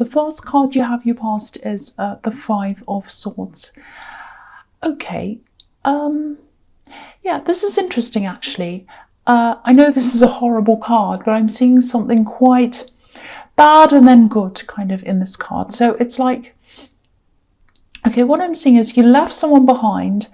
the first card you have you passed is the Five of Swords. Okay, yeah, this is interesting actually. I know this is a horrible card, but I'm seeing something quite bad and then good kind of in this card. So it's like, okay, what I'm seeing is you left someone behind,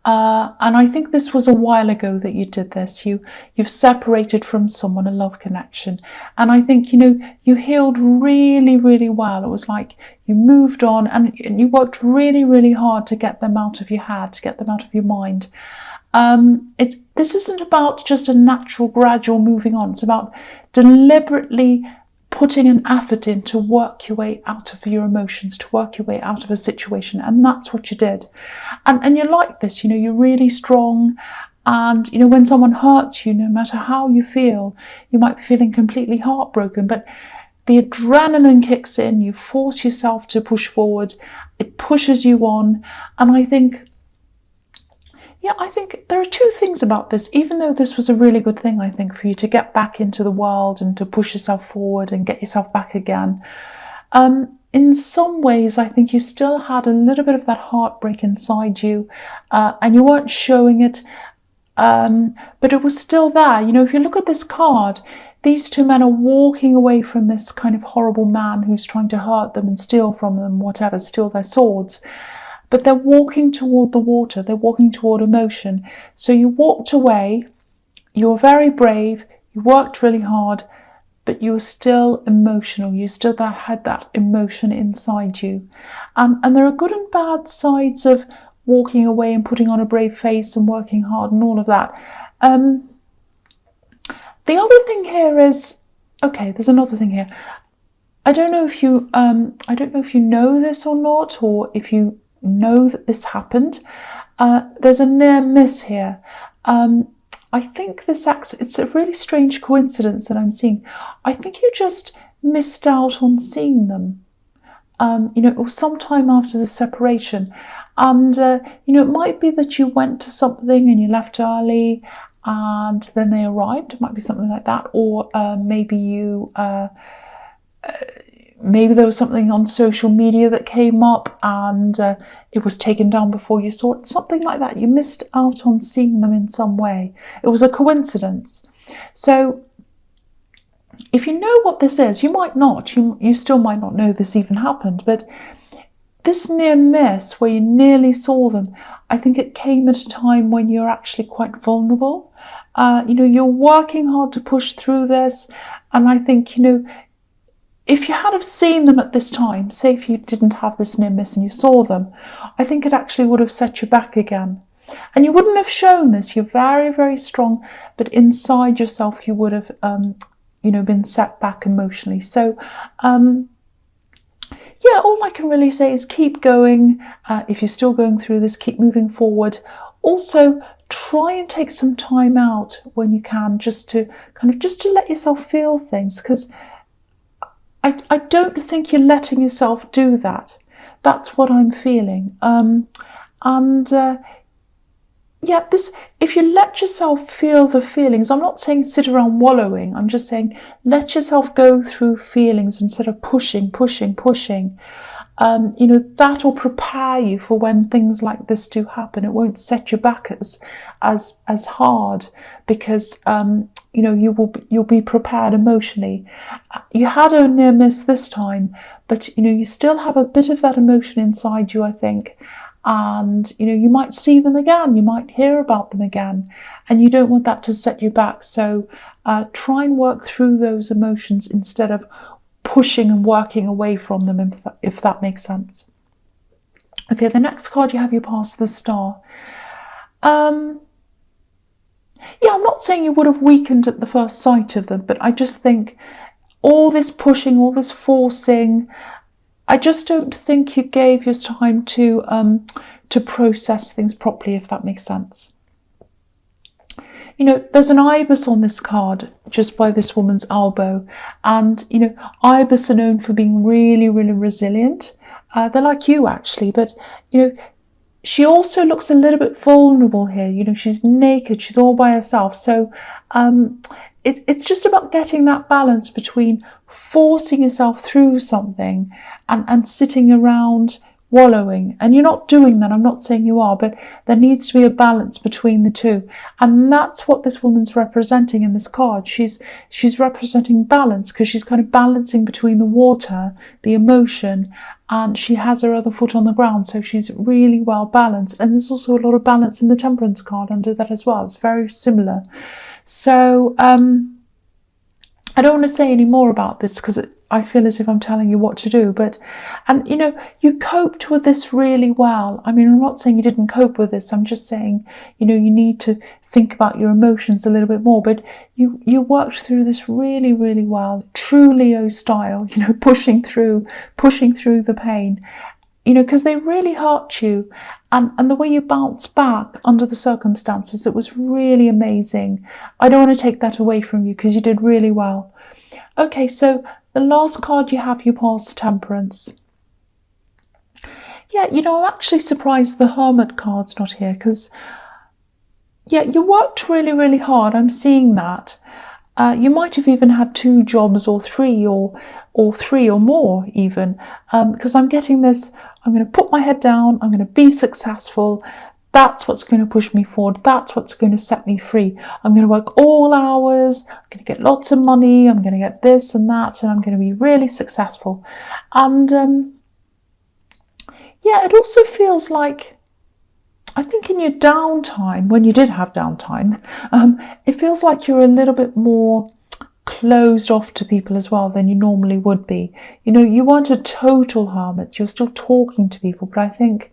and I think this was a while ago that you did this. You've separated from someone, a love connection, and I think, you know, you healed really, really well. It was like you moved on and you worked really, really hard to get them out of your head, to get them out of your mind. This isn't about just a natural, gradual moving on. It's about deliberately putting an effort in to work your way out of your emotions, to work your way out of a situation. And that's what you did. And you're like this, you know, you're really strong. And, you know, when someone hurts you, no matter how you feel, you might be feeling completely heartbroken, but the adrenaline kicks in, you force yourself to push forward, it pushes you on. And I think, yeah, I think there are two things about this. Even though this was a really good thing, I think, for you to get back into the world and to push yourself forward and get yourself back again, in some ways, I think you still had a little bit of that heartbreak inside you, and you weren't showing it, but it was still there. You know, if you look at this card, these two men are walking away from this kind of horrible man who's trying to hurt them and steal from them, whatever, steal their swords. But they're walking toward the water, they're walking toward emotion. So you walked away, you were very brave, you worked really hard, but you were still emotional. You still had that emotion inside you. And there are good and bad sides of walking away and putting on a brave face and working hard and all of that. The other thing here is, okay, there's another thing here. I don't know if you know this or not, or if you know that this happened. There's a near miss here. I think it's a really strange coincidence that I'm seeing. I think you just missed out on seeing them. You know, it was sometime after the separation, and you know, it might be that you went to something and you left early and then they arrived. It might be something like that, or maybe you maybe there was something on social media that came up and it was taken down before you saw it. Something like that. You missed out on seeing them in some way. It was a coincidence. So if you know what this is, you might not. You still might not know this even happened. But this near miss where you nearly saw them, I think it came at a time when you're actually quite vulnerable. You know, you're working hard to push through this. And I think, you know, if you had have seen them at this time, say if you didn't have this near miss and you saw them, I think it actually would have set you back again. And you wouldn't have shown this. You're very, very strong, but inside yourself you would have, you know, been set back emotionally. So, yeah, all I can really say is keep going. If you're still going through this, keep moving forward. Also, try and take some time out when you can, just to let yourself feel things, because I don't think you're letting yourself do that. That's what I'm feeling. Yeah, if you let yourself feel the feelings, I'm not saying sit around wallowing, I'm just saying let yourself go through feelings instead of pushing. You know, that will prepare you for when things like this do happen. It won't set you back as hard, because you know, you'll be prepared emotionally. You had a near miss this time, but you know, you still have a bit of that emotion inside you, I think. And you know, you might see them again, you might hear about them again, and you don't want that to set you back. So try and work through those emotions instead of pushing and working away from them, if that makes sense. Okay, the next card you have, you pass the Star. Yeah, I'm not saying you would have weakened at the first sight of them, but I just think all this pushing, all this forcing, I just don't think you gave your time to process things properly, if that makes sense. You know, there's an ibis on this card just by this woman's elbow, and you know, ibis are known for being really, really resilient. They're like you actually, but you know, she also looks a little bit vulnerable here. You know, she's naked, she's all by herself. So it's just about getting that balance between forcing yourself through something and sitting around wallowing. And you're not doing that. I'm not saying you are, but there needs to be a balance between the two. And that's what this woman's representing in this card. She's representing balance, because she's kind of balancing between the water, the emotion, and she has her other foot on the ground. So she's really well balanced. And there's also a lot of balance in the Temperance card under that as well. It's very similar. So I don't want to say any more about this because I feel as if I'm telling you what to do. And you know, you coped with this really well. I mean, I'm not saying you didn't cope with this. I'm just saying, you know, you need to think about your emotions a little bit more. But you worked through this really, really well. True Leo style, you know, pushing through the pain. You know, because they really hurt you, and the way you bounced back under the circumstances, it was really amazing. I don't want to take that away from you because you did really well. Okay, so the last card you have, you passed Temperance. Yeah, you know, I'm actually surprised the Hermit card's not here because, yeah, you worked really, really hard. I'm seeing that. You might have even had 2 jobs or 3 or 3 or more even, because I'm getting this. I'm going to put my head down. I'm going to be successful. That's what's going to push me forward. That's what's going to set me free. I'm going to work all hours. I'm going to get lots of money. I'm going to get this and that, and I'm going to be really successful. And yeah, it also feels like, I think in your downtime, when you did have downtime, it feels like you're a little bit more closed off to people as well than you normally would be. You know, you weren't a total hermit. You're still talking to people. But I think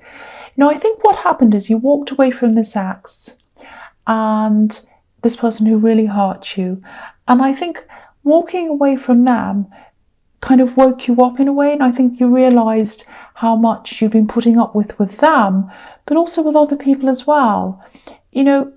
what happened is you walked away from this ex and this person who really hurt you. And I think walking away from them kind of woke you up in a way. And I think you realised how much you've been putting up with them, but also with other people as well. You know,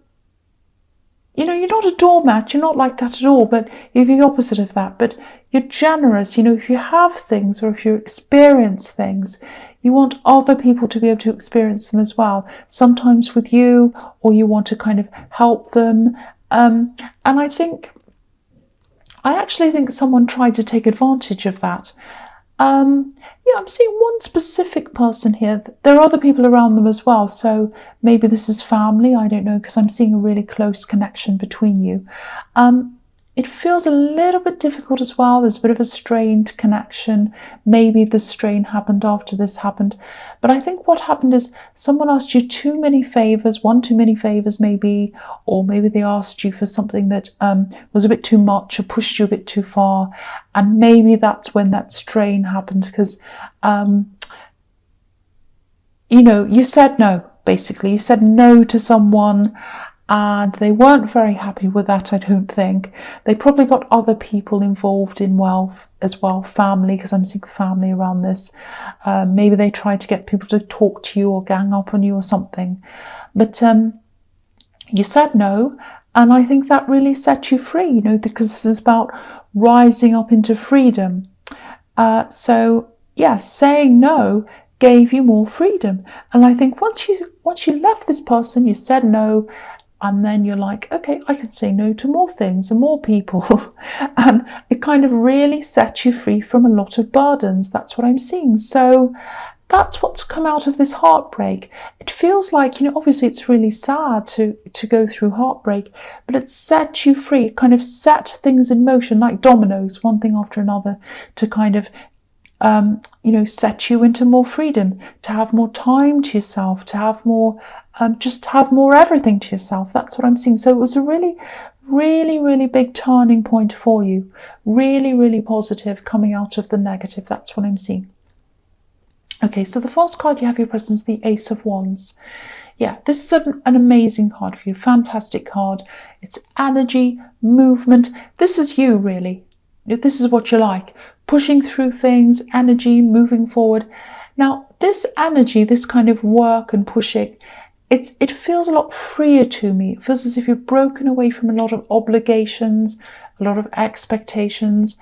you're not a doormat, you're not like that at all, but you're the opposite of that. But you're generous. You know, if you have things or if you experience things, you want other people to be able to experience them as well. Sometimes with you, or you want to kind of help them. And I actually think someone tried to take advantage of that. Yeah, I'm seeing one specific person here. There are other people around them as well. So maybe this is family. I don't know, because I'm seeing a really close connection between you. It feels a little bit difficult as well. There's a bit of a strained connection. Maybe the strain happened after this happened. But I think what happened is someone asked you too many favours, one too many favours maybe, or maybe they asked you for something that was a bit too much or pushed you a bit too far. And maybe that's when that strain happened because, you know, you said no, basically. You said no to someone, and they weren't very happy with that, I don't think. They probably got other people involved in wealth as well, family, because I'm seeing family around this. Maybe they tried to get people to talk to you or gang up on you or something. But you said no, and I think that really set you free, you know, because this is about rising up into freedom. So, yeah, saying no gave you more freedom. And I think once you left this person, you said no, and then you're like, okay, I can say no to more things and more people. And it kind of really set you free from a lot of burdens. That's what I'm seeing. So that's what's come out of this heartbreak. It feels like, you know, obviously it's really sad to go through heartbreak, but it set you free. It kind of set things in motion like dominoes, one thing after another, to kind of you know, set you into more freedom, to have more time to yourself, to have more, just have more everything to yourself. That's what I'm seeing. So it was a really, really, really big turning point for you. Really, really positive, coming out of the negative. That's what I'm seeing. Okay, so the first card you have your presence, the Ace of Wands. Yeah, this is an amazing card for you. Fantastic card. It's energy, movement. This is you, really. This is what you like. Pushing through things, energy, moving forward. Now, this energy, this kind of work and pushing, it feels a lot freer to me. It feels as if you've broken away from a lot of obligations, a lot of expectations.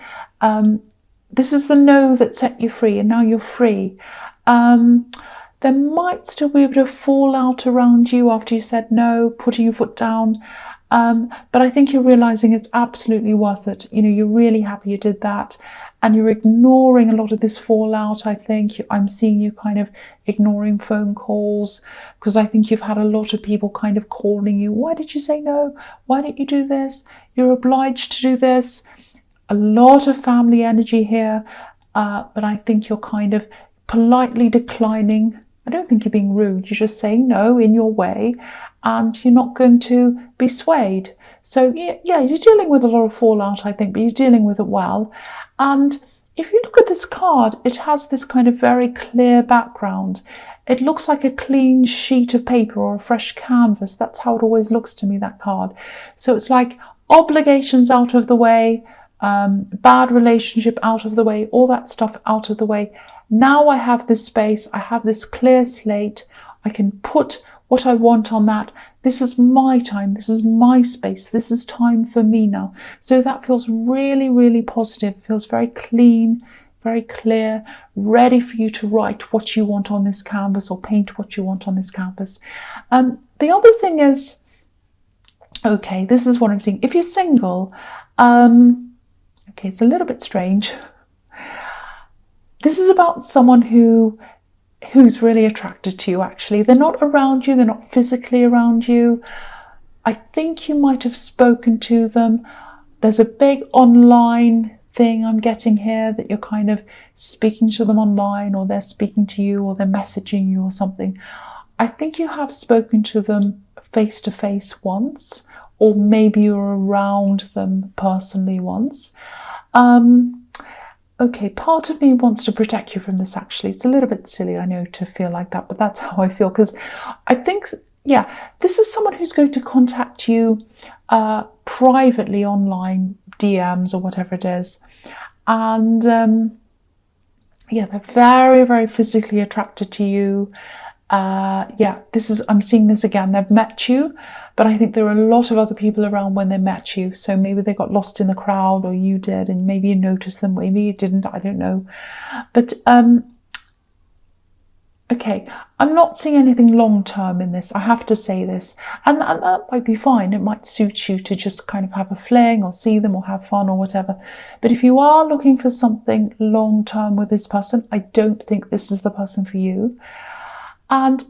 This is the no that set you free, and now you're free. There might still be a bit of fallout around you after you said no, putting your foot down. But I think you're realising it's absolutely worth it. You know, you're really happy you did that. and you're ignoring a lot of this fallout. I think I'm seeing you kind of ignoring phone calls, because I think you've had a lot of people kind of calling you. Why did you say no? Why didn't you do this? You're obliged to do this. A lot of family energy here, but I think you're kind of politely declining. I don't think you're being rude. You're just saying no in your way, and you're not going to be swayed. So yeah, you're dealing with a lot of fallout, I think, but you're dealing with it well. And if you look at this card, it has this kind of very clear background. It looks like a clean sheet of paper or a fresh canvas. That's how it always looks to me, that card. So it's like obligations out of the way, bad relationship out of the way, all that stuff out of the way. Now I have this space, I have this clear slate, I can put what I want on that. This is my time, this is my space, this is time for me now. So that feels really, really positive, feels very clean, very clear, ready for you to write what you want on this canvas or paint what you want on this canvas. The other thing is, okay, this is what I'm seeing. If you're single, okay, it's a little bit strange. This is about someone who's really attracted to you, actually. They're not around you, they're not physically around you. I think you might have spoken to them. There's a big online thing I'm getting here, that you're kind of speaking to them online, or they're speaking to you, or they're messaging you or something. I think you have spoken to them face to face once, or maybe you're around them personally once. Okay, part of me wants to protect you from this, actually. It's a little bit silly, I know, to feel like that, but that's how I feel, because I think, yeah, this is someone who's going to contact you privately online, DMs or whatever it is. And yeah, they're very, very physically attracted to you. Yeah, I'm seeing this again. They've met you, but I think there are a lot of other people around when they met you. So maybe they got lost in the crowd, or you did, and maybe you noticed them, maybe you didn't, I don't know. But okay, I'm not seeing anything long-term in this, I have to say this. And that might be fine. It might suit you to just kind of have a fling, or see them, or have fun, or whatever. But if you are looking for something long-term with this person, I don't think this is the person for you. And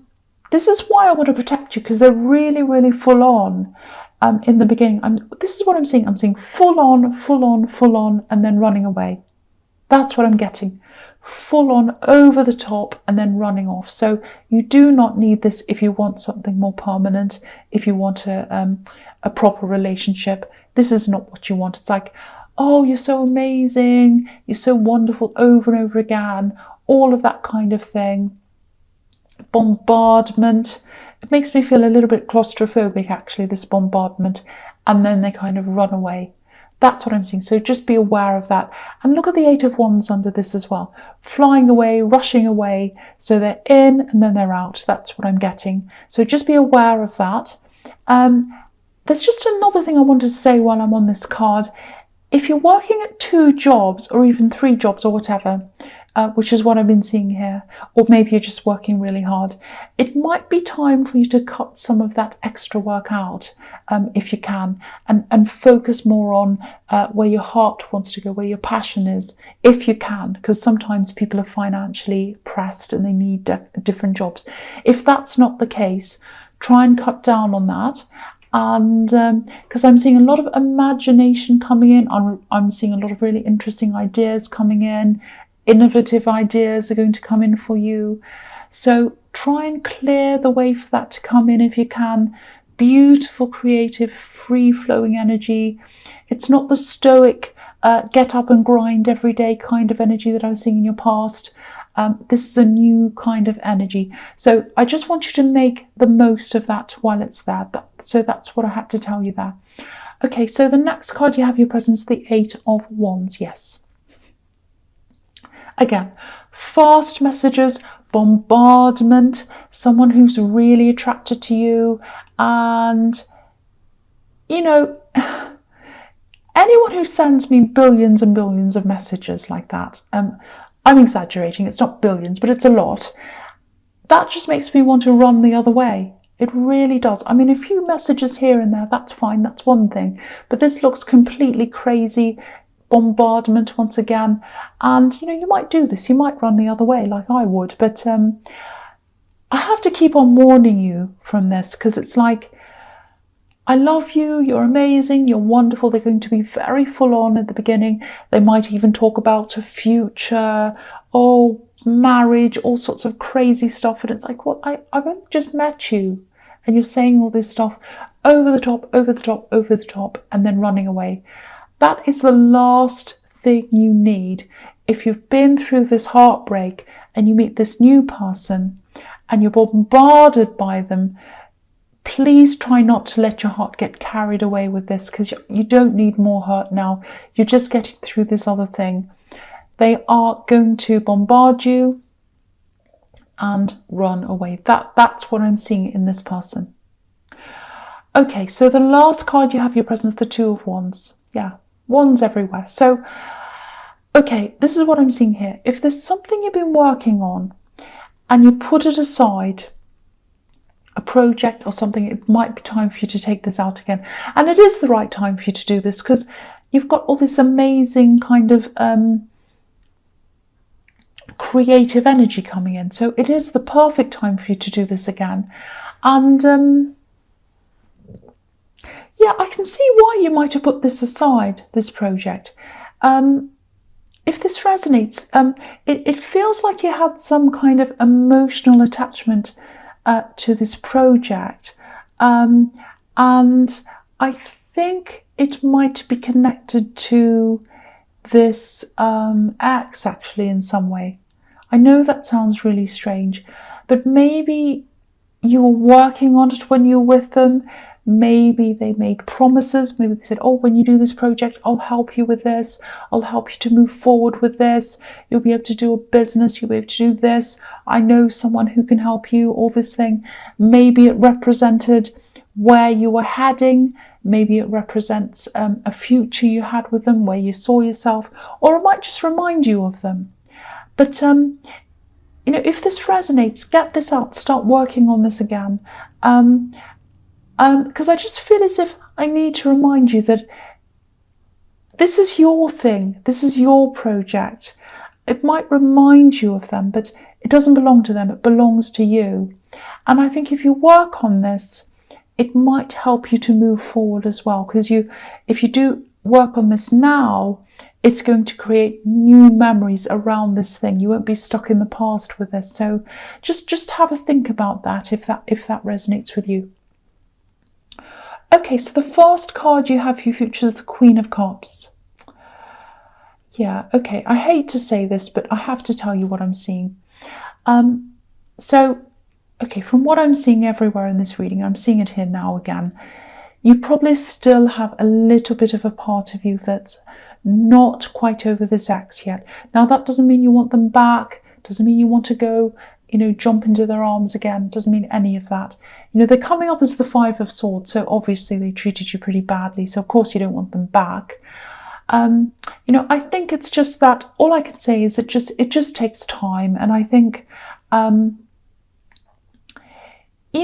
this is why I want to protect you, because they're really, really full on in the beginning. This is what I'm seeing. I'm seeing full on, full on, full on, and then running away. That's what I'm getting. Full on, over the top, and then running off. So you do not need this if you want something more permanent, if you want a proper relationship. This is not what you want. It's like, oh, you're so amazing, you're so wonderful, over and over again, all of that kind of thing. Bombardment. It makes me feel a little bit claustrophobic, actually, this bombardment. And then they kind of run away. That's what I'm seeing. So just be aware of that. And look at the 8 of Wands under this as well. Flying away, rushing away. So they're in and then they're out. That's what I'm getting. So just be aware of that. There's just another thing I wanted to say while I'm on this card. If you're working at 2 jobs, or even 3 jobs, or whatever, which is what I've been seeing here, or maybe you're just working really hard, it might be time for you to cut some of that extra work out, if you can, and focus more on where your heart wants to go, where your passion is, if you can, because sometimes people are financially pressed and they need different jobs. If that's not the case, try and cut down on that. And because I'm seeing a lot of imagination coming in, I'm seeing a lot of really interesting ideas coming in. Innovative ideas are going to come in for you. So try and clear the way for that to come in if you can. Beautiful, creative, free-flowing energy. It's not the stoic, get up and grind every day kind of energy that I was seeing in your past. This is a new kind of energy. So I just want you to make the most of that while it's there. So that's what I had to tell you there. Okay, so the next card you have your presence, the 8 of Wands. Yes. Again, fast messages, bombardment, someone who's really attracted to you, and, you know, anyone who sends me billions and billions of messages like that, I'm exaggerating, it's not billions, but it's a lot. That just makes me want to run the other way. It really does. I mean, a few messages here and there, that's fine, that's one thing. But this looks completely crazy, bombardment once again. And, you know, you might do this. You might run the other way like I would. But I have to keep on warning you from this, because it's like, I love you, you're amazing, you're wonderful. They're going to be very full on at the beginning. They might even talk about a future, marriage, all sorts of crazy stuff. And it's like, well, I've only just met you and you're saying all this stuff over the top, over the top, over the top, and then running away. That is the last thing you need. If you've been through this heartbreak and you meet this new person and you're bombarded by them, please try not to let your heart get carried away with this, because you don't need more hurt now. You're just getting through this other thing. They are going to bombard you and run away. That's what I'm seeing in this person. Okay, so the last card you have your presence, the Two of Wands. Yeah, wands everywhere. So, okay, this is what I'm seeing here. If there's something you've been working on and you put it aside, a project or something, it might be time for you to take this out again. And it is the right time for you to do this, because you've got all this amazing kind of creative energy coming in. So it is the perfect time for you to do this again. And yeah, I can see why you might have put this aside, this project. If this resonates, it feels like you had some kind of emotional attachment to this project, and I think it might be connected to this ex, actually, in some way. I know that sounds really strange, but maybe you were working on it when you were with them. Maybe they made promises. Maybe they said, oh, when you do this project, I'll help you with this. I'll help you to move forward with this. You'll be able to do a business. You'll be able to do this. I know someone who can help you, all this thing. Maybe it represented where you were heading. Maybe it represents a future you had with them where you saw yourself, or it might just remind you of them. But, you know, if this resonates, get this out, start working on this again. Because I just feel as if I need to remind you that this is your thing. This is your project. It might remind you of them, but it doesn't belong to them. It belongs to you. And I think if you work on this, it might help you to move forward as well. Because if you do work on this now, it's going to create new memories around this thing. You won't be stuck in the past with this. So just have a think about that if that resonates with you. Okay, so the first card you have for your future is the Queen of Cups. Yeah, okay, I hate to say this, but I have to tell you what I'm seeing. So, okay, from what I'm seeing everywhere in this reading, I'm seeing it here now again, you probably still have a little bit of a part of you that's not quite over this ex yet. Now, that doesn't mean you want them back, doesn't mean you want to go, you know, jump into their arms again, doesn't mean any of that. You know, they're coming up as the Five of Swords, so obviously they treated you pretty badly, so of course you don't want them back. You know, I think it's just that, all I can say is it just takes time, and I think, you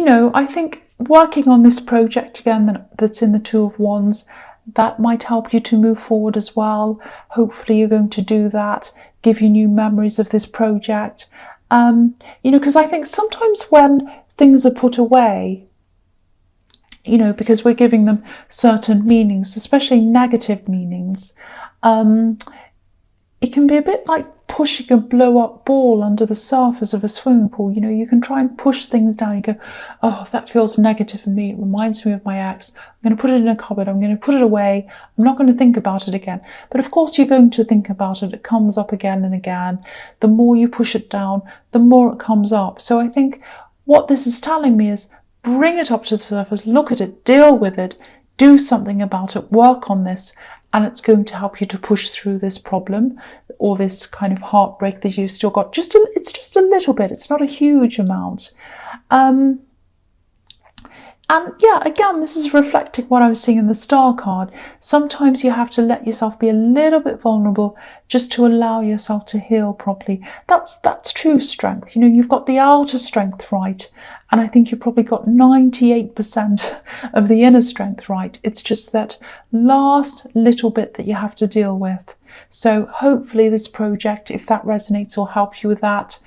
know, I think working on this project again that's in the Two of Wands, that might help you to move forward as well. Hopefully you're going to do that, give you new memories of this project. You know, because I think sometimes when things are put away, you know, because we're giving them certain meanings, especially negative meanings, it can be a bit like pushing a blow-up ball under the surface of a swimming pool. You know, you can try and push things down. You go, oh, that feels negative for me. It reminds me of my ex. I'm going to put it in a cupboard. I'm going to put it away. I'm not going to think about it again. But of course, you're going to think about it. It comes up again and again. The more you push it down, the more it comes up. So I think what this is telling me is bring it up to the surface, look at it, deal with it, do something about it, work on this, and it's going to help you to push through this problem or this kind of heartbreak that you've still got. It's just a little bit. It's not a huge amount. And yeah, again, this is reflecting what I was seeing in the Star card. Sometimes you have to let yourself be a little bit vulnerable just to allow yourself to heal properly. That's true strength. You know, you've got the outer strength right, and I think you've probably got 98% of the inner strength right. It's just that last little bit that you have to deal with. So hopefully this project, if that resonates, will help you with that.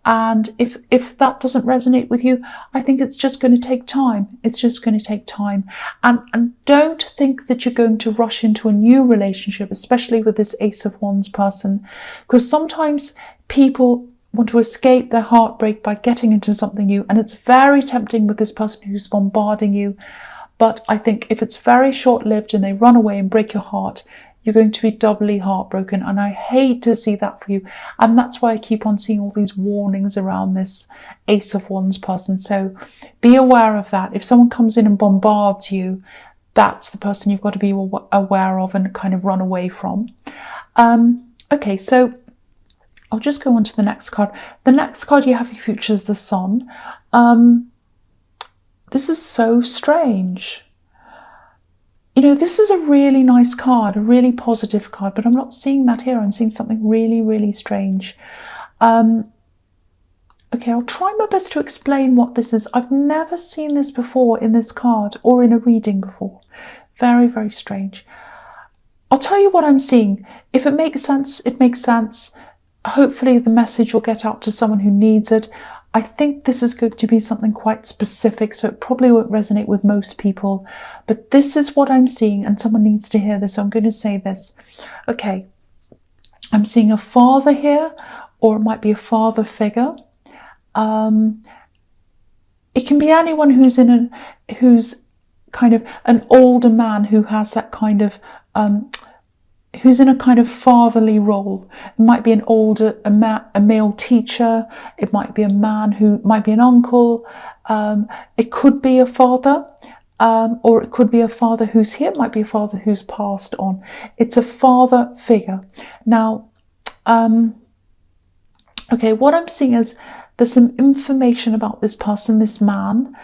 And if that doesn't resonate with you, I think it's just going to take time. It's just going to take time. And don't think that you're going to rush into a new relationship, especially with this Ace of Wands person, because sometimes people want to escape their heartbreak by getting into something new. And it's very tempting with this person who's bombarding you. But I think if it's very short-lived and they run away and break your heart, you're going to be doubly heartbroken. And I hate to see that for you. And that's why I keep on seeing all these warnings around this Ace of Wands person. So be aware of that. If someone comes in and bombards you, that's the person you've got to be aware of and kind of run away from. Okay, so I'll just go on to the next card. The next card you have your future is the Sun. This is so strange. You know, this is a really nice card, a really positive card, but I'm not seeing that here. I'm seeing something really, really strange. Okay, I'll try my best to explain what this is. I've never seen this before in this card or in a reading before. Very, very strange. I'll tell you what I'm seeing. If it makes sense, it makes sense. Hopefully the message will get out to someone who needs it. I think this is going to be something quite specific, so it probably won't resonate with most people. But this is what I'm seeing, and someone needs to hear this, so I'm going to say this. Okay, I'm seeing a father here, or it might be a father figure. It can be anyone who's kind of an older man who has that kind of who's in a kind of fatherly role. It might be a male teacher. It might be a man who might be an uncle. It could be a father, or it could be a father who's here. It might be a father who's passed on. It's a father figure. Now, okay, what I'm seeing is there's some information about this person, this man.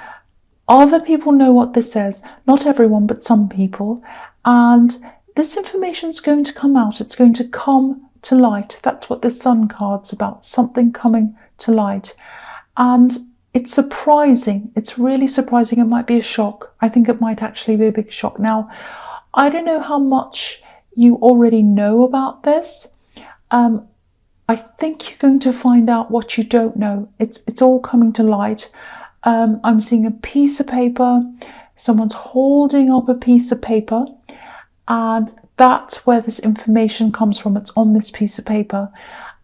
Other people know what this is. Not everyone, but some people. And this information is going to come out. It's going to come to light. That's what the Sun card's about, something coming to light. And it's surprising. It's really surprising. It might be a shock. I think it might actually be a big shock. Now, I don't know how much you already know about this. I think you're going to find out what you don't know. It's all coming to light. I'm seeing a piece of paper. Someone's holding up a piece of paper. And that's where this information comes from. It's on this piece of paper.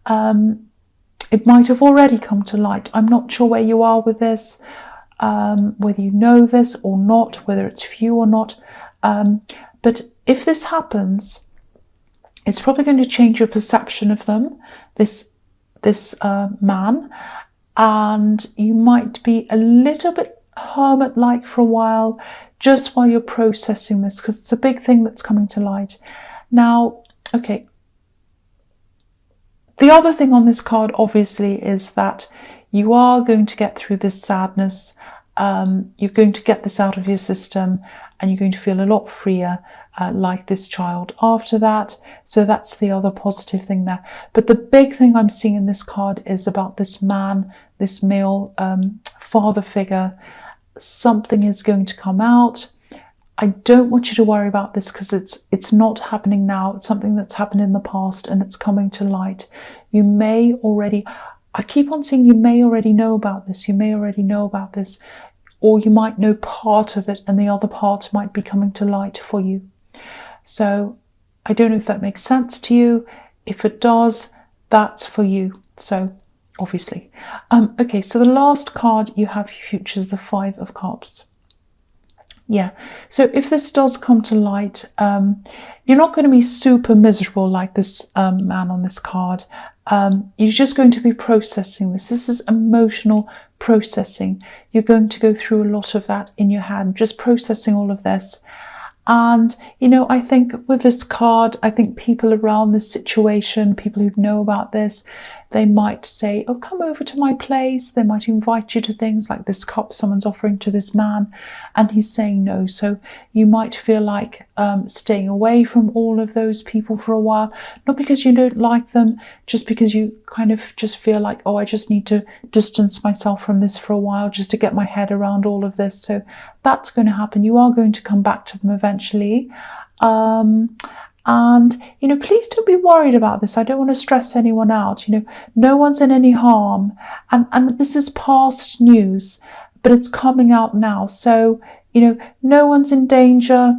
It might have already come to light. I'm not sure where you are with this, whether you know this or not, whether it's for you or not. But if this happens, it's probably going to change your perception of them, this man. And you might be a little bit hermit-like for a while, just while you're processing this, because it's a big thing that's coming to light. Now, okay, the other thing on this card, obviously, is that you are going to get through this sadness. You're going to get this out of your system, and you're going to feel a lot freer, like this child after that. So that's the other positive thing there. But the big thing I'm seeing in this card is about this man, this male father figure. Something is going to come out. I don't want you to worry about this, because it's not happening now. It's something that's happened in the past, and it's coming to light. You may already, I keep on saying you may already know about this. You may already know about this, or you might know part of it, and the other part might be coming to light for you. So I don't know if that makes sense to you. If it does, that's for you. So obviously. Okay, so the last card you have your future is the Five of Cups. Yeah, so if this does come to light, you're not going to be super miserable like this man on this card. You're just going to be processing this. This is emotional processing. You're going to go through a lot of that in your head, just processing all of this. And, you know, I think with this card, I think people around this situation, people who know about this, they might say, oh, come over to my place. They might invite you to things like this cup someone's offering to this man, and he's saying no. So you might feel like staying away from all of those people for a while, not because you don't like them, just because you kind of just feel like, oh, I just need to distance myself from this for a while just to get my head around all of this. So that's going to happen. You are going to come back to them eventually. And, please don't be worried about this. I don't want to stress anyone out. No one's in any harm. And this is past news, but it's coming out now. So, no one's in danger.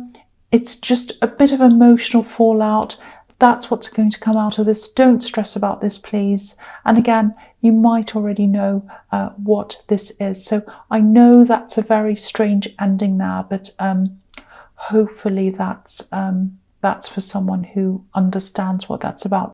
It's just a bit of emotional fallout. That's what's going to come out of this. Don't stress about this, please. And again, you might already know what this is. So I know that's a very strange ending there, but hopefully that's for someone who understands what that's about.